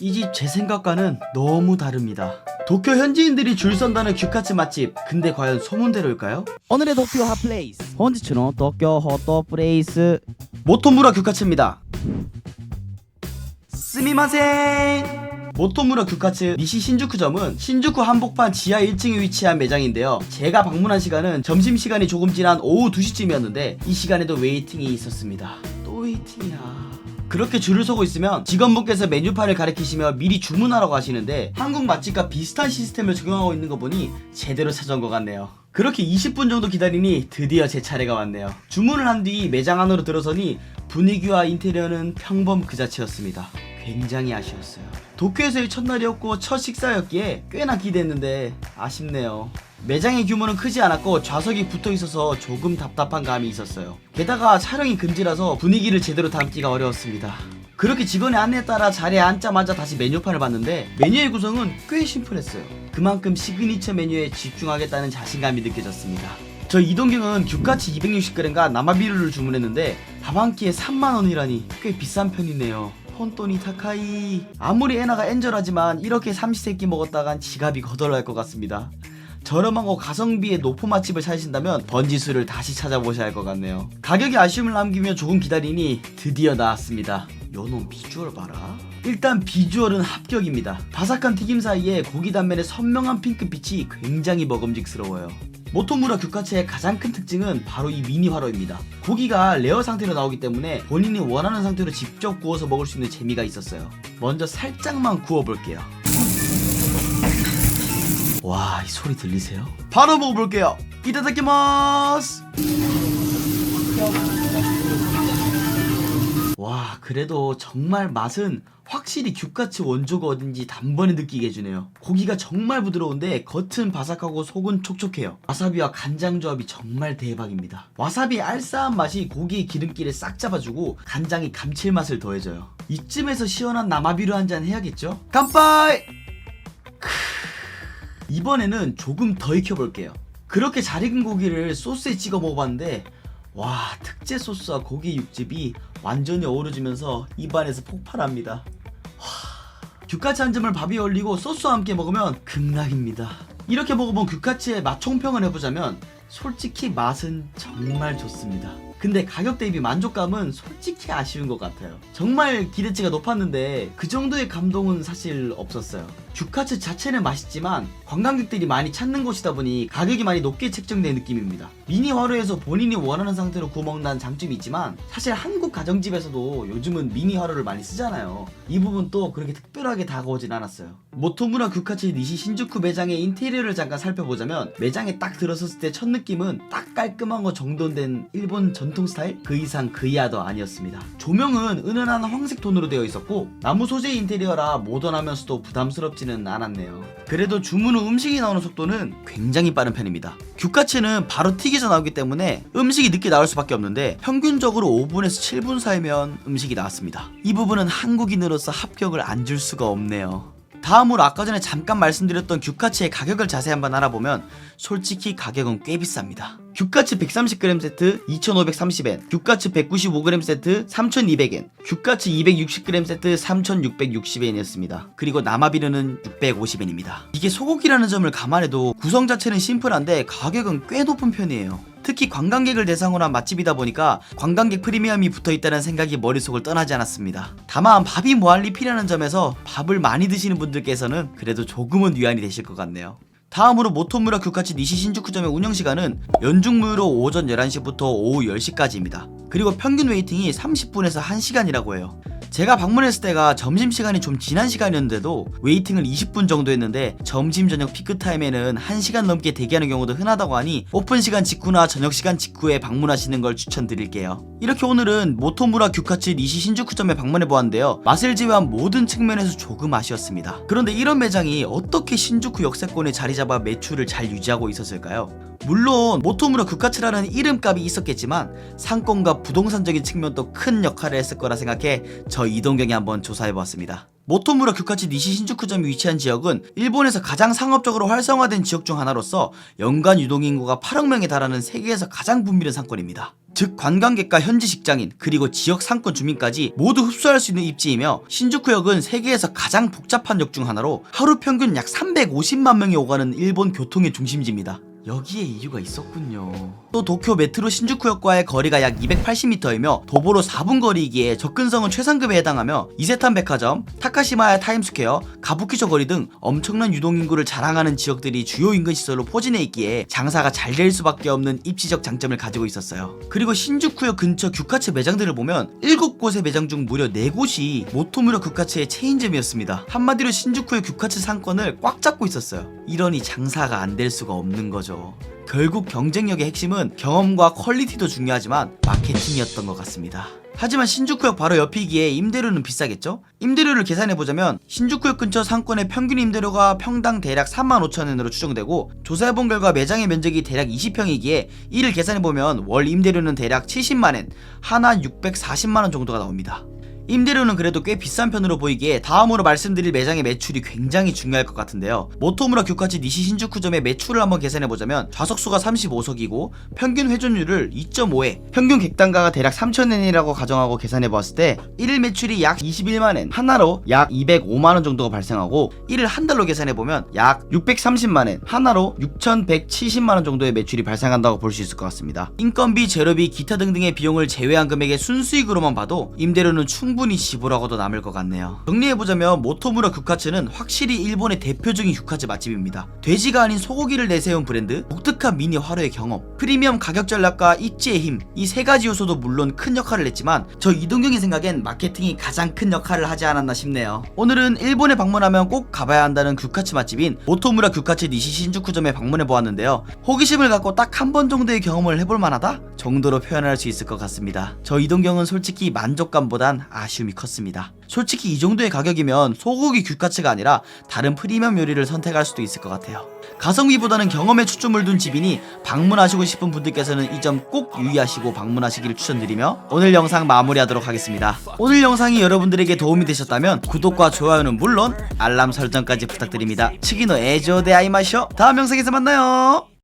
이 집 제 생각과는 너무 다릅니다. 도쿄 현지인들이 줄 선다는 규카츠 맛집, 근데 과연 소문대로일까요? 오늘의 도쿄 핫플레이스 本日の東京ホットプレイス 모토무라 규카츠입니다. 스미마셍! 모토무라 규카츠 니시 신주쿠점은 신주쿠 한복판 지하 1층에 위치한 매장인데요. 제가 방문한 시간은 점심시간이 조금 지난 오후 2시쯤이었는데 이 시간에도 웨이팅이 있었습니다. 또 웨이팅이야. 그렇게 줄을 서고 있으면 직원분께서 메뉴판을 가리키시며 미리 주문하라고 하시는데 한국 맛집과 비슷한 시스템을 적용하고 있는 거 보니 제대로 찾아온 것 같네요. 그렇게 20분 정도 기다리니 드디어 제 차례가 왔네요. 주문을 한 뒤 매장 안으로 들어서니 분위기와 인테리어는 평범 그 자체였습니다. 굉장히 아쉬웠어요. 도쿄에서의 첫날이었고 첫 식사였기에 꽤나 기대했는데 아쉽네요. 매장의 규모는 크지 않았고 좌석이 붙어있어서 조금 답답한 감이 있었어요. 게다가 촬영이 금지라서 분위기를 제대로 담기가 어려웠습니다. 그렇게 직원의 안내에 따라 자리에 앉자마자 다시 메뉴판을 봤는데 메뉴의 구성은 꽤 심플했어요. 그만큼 시그니처 메뉴에 집중하겠다는 자신감이 느껴졌습니다. 저 이동경은 규카츠 260g과 나마비루를 주문했는데 밥 한 끼에 3만원이라니 꽤 비싼 편이네요. 혼돈이 타카이. 아무리 에나가 엔절하지만 이렇게 삼시세끼 먹었다간 지갑이 거덜날 것 같습니다. 저렴하고 가성비의 노포 맛집을 찾으신다면 번지수를 다시 찾아보셔야 할 것 같네요. 가격이 아쉬움을 남기며 조금 기다리니 드디어 나왔습니다. 요놈 비주얼 봐라. 일단 비주얼은 합격입니다. 바삭한 튀김 사이에 고기 단면의 선명한 핑크빛이 굉장히 먹음직스러워요. 모토무라 규카츠의 가장 큰 특징은 바로 이 미니 화로입니다. 고기가 레어 상태로 나오기 때문에 본인이 원하는 상태로 직접 구워서 먹을 수 있는 재미가 있었어요. 먼저 살짝만 구워볼게요. 와, 이 소리 들리세요? 바로 먹어볼게요. 이타다키마스. 와, 그래도 정말 맛은 확실히 규카츠 원조가 어딘지 단번에 느끼게 해주네요. 고기가 정말 부드러운데 겉은 바삭하고 속은 촉촉해요. 와사비와 간장 조합이 정말 대박입니다. 와사비의 알싸한 맛이 고기의 기름기를 싹 잡아주고 간장이 감칠맛을 더해줘요. 이쯤에서 시원한 나마비루 한잔 해야겠죠? 乾杯! 이번에는 조금 더 익혀볼게요. 그렇게 잘 익은 고기를 소스에 찍어 먹어봤는데 와, 특제 소스와 고기 육즙이 완전히 어우러지면서 입안에서 폭발합니다. 규카츠 한 점을 밥 위에 올리고 소스와 함께 먹으면 극락입니다. 이렇게 먹어본 규카츠의 맛 총평을 해보자면 솔직히 맛은 정말 좋습니다. 근데 가격 대비 만족감은 솔직히 아쉬운 것 같아요. 정말 기대치가 높았는데 그 정도의 감동은 사실 없었어요. 규카츠 자체는 맛있지만 관광객들이 많이 찾는 곳이다 보니 가격이 많이 높게 책정된 느낌입니다. 미니 화로에서 본인이 원하는 상태로 구워 먹는다는 장점이 있지만 사실 한국 가정집에서도 요즘은 미니 화로를 많이 쓰잖아요. 이 부분도 그렇게 특별하게 다가오진 않았어요. 모토무라 규카츠 니시 신주쿠 매장의 인테리어를 잠깐 살펴보자면 매장에 딱 들어섰을 때 첫 느낌은 딱 깔끔하고 정돈된 일본 전통 스타일? 그 이상 그 이하도 아니었습니다. 조명은 은은한 황색 톤으로 되어 있었고 나무 소재 인테리어라 모던하면서도 부담스럽지는 않았네요. 그래도 주문 후 음식이 나오는 속도는 굉장히 빠른 편입니다. 규카츠는 바로 튀겨져 나오기 때문에 음식이 늦게 나올 수밖에 없는데 평균적으로 5분에서 7분 사이면 음식이 나왔습니다. 이 부분은 한국인으로서 합격을 안 줄 수가 없네요. 다음으로 아까 전에 잠깐 말씀드렸던 규카츠의 가격을 자세히 한번 알아보면 솔직히 가격은 꽤 비쌉니다. 규카츠 130g 세트 2,530엔, 규카츠 195g 세트 3,200엔, 규카츠 260g 세트 3,660엔이었습니다. 그리고 나마비르는 650엔입니다. 이게 소고기라는 점을 감안해도 구성 자체는 심플한데 가격은 꽤 높은 편이에요. 특히 관광객을 대상으로 한 맛집이다 보니까 관광객 프리미엄이 붙어있다는 생각이 머릿속을 떠나지 않았습니다. 다만 밥이 무한리필이라는 점에서 밥을 많이 드시는 분들께서는 그래도 조금은 위안이 되실 것 같네요. 다음으로 모토무라 규카츠 니시 신주쿠점의 운영시간은 연중무휴로 오전 11시부터 오후 10시까지입니다. 그리고 평균 웨이팅이 30분에서 1시간이라고 해요. 제가 방문했을 때가 점심시간이 좀 지난 시간이었는데도 웨이팅을 20분 정도 했는데 점심 저녁 피크타임에는 1시간 넘게 대기하는 경우도 흔하다고 하니 오픈시간 직후나 저녁시간 직후에 방문하시는 걸 추천드릴게요. 이렇게 오늘은 모토무라 규카츠 니시 신주쿠점에 방문해보았는데요. 맛을 제외한 모든 측면에서 조금 아쉬웠습니다. 그런데 이런 매장이 어떻게 신주쿠 역세권에 자리 잡아 매출을 잘 유지하고 있었을까요? 물론 모토무라 규카츠라는 이름값이 있었겠지만 상권과 부동산적인 측면도 큰 역할을 했을 거라 생각해 저 이동경이 한번 조사해보았습니다. 모토무라 규카치 니시 신주쿠점이 위치한 지역은 일본에서 가장 상업적으로 활성화된 지역 중 하나로서 연간 유동인구가 8억 명에 달하는 세계에서 가장 붐비는 상권입니다. 즉 관광객과 현지 직장인 그리고 지역 상권 주민까지 모두 흡수할 수 있는 입지이며 신주쿠역은 세계에서 가장 복잡한 역 중 하나로 하루 평균 약 350만 명이 오가는 일본 교통의 중심지입니다. 여기에 이유가 있었군요. 또 도쿄 메트로 신주쿠역과의 거리가 약 280m이며 도보로 4분 거리이기에 접근성은 최상급에 해당하며 이세탄 백화점, 타카시마야 타임스퀘어, 가부키초 거리 등 엄청난 유동인구를 자랑하는 지역들이 주요 인근 시설로 포진해 있기에 장사가 잘 될 수밖에 없는 입지적 장점을 가지고 있었어요. 그리고 신주쿠역 근처 규카츠 매장들을 보면 7곳의 매장 중 무려 4곳이 모토무라 규카츠의 체인점이었습니다. 한마디로 신주쿠역 규카츠 상권을 꽉 잡고 있었어요. 이러니 장사가 안 될 수가 없는 거죠. 결국 경쟁력의 핵심은 경험과 퀄리티도 중요하지만 마케팅이었던 것 같습니다. 하지만 신주쿠역 바로 옆이기에 임대료는 비싸겠죠? 임대료를 계산해보자면 신주쿠역 근처 상권의 평균 임대료가 평당 대략 35,000엔으로 추정되고 조사해본 결과 매장의 면적이 대략 20평이기에 이를 계산해보면 월 임대료는 대략 70만엔, 하나 640만원 정도가 나옵니다. 임대료는 그래도 꽤 비싼 편으로 보이기에 다음으로 말씀드릴 매장의 매출이 굉장히 중요할 것 같은데요. 모토무라 규카치 니시 신주쿠점의 매출을 한번 계산해보자면 좌석수가 35석이고 평균 회전율을 2.5에 평균 객단가가 대략 3,000엔이라고 가정하고 계산해보았을 때 1일 매출이 약 21만엔, 하나로 약 205만원 정도가 발생하고 이를 한 달로 계산해보면 약 630만엔, 하나로 6,170만원 정도의 매출이 발생한다고 볼 수 있을 것 같습니다. 인건비, 재료비, 기타 등등의 비용을 제외한 금액의 순수익으로만 봐도 임대료는 충분히 지불하고도 남을 것 같네요. 정리해보자면 모토무라 규카츠는 확실히 일본의 대표적인 규카츠 맛집입니다. 돼지가 아닌 소고기를 내세운 브랜드, 독특한 미니 화로의 경험, 프리미엄 가격 전략과 입지의 힘, 이 세 가지 요소도 물론 큰 역할을 했지만 저 이동경의 생각엔 마케팅이 가장 큰 역할을 하지 않았나 싶네요. 오늘은 일본에 방문하면 꼭 가봐야 한다는 규카츠 맛집인 모토무라 규카츠 니시 신주쿠점에 방문해보았는데요. 호기심을 갖고 딱 한 번 정도의 경험을 해볼 만하다 정도로 표현할 수 있을 것 같습니다. 저 이동경은 솔직히 만족감보단 아쉬움이 컸습니다. 솔직히 이 정도의 가격이면 소고기 규카츠가 아니라 다른 프리미엄 요리를 선택할 수도 있을 것 같아요. 가성비보다는 경험에 초점을 둔 집이니 방문하시고 싶은 분들께서는 이 점 꼭 유의하시고 방문하시기를 추천드리며 오늘 영상 마무리하도록 하겠습니다. 오늘 영상이 여러분들에게 도움이 되셨다면 구독과 좋아요는 물론 알람 설정까지 부탁드립니다. 치기노 에조데 아이마쇼. 다음 영상에서 만나요.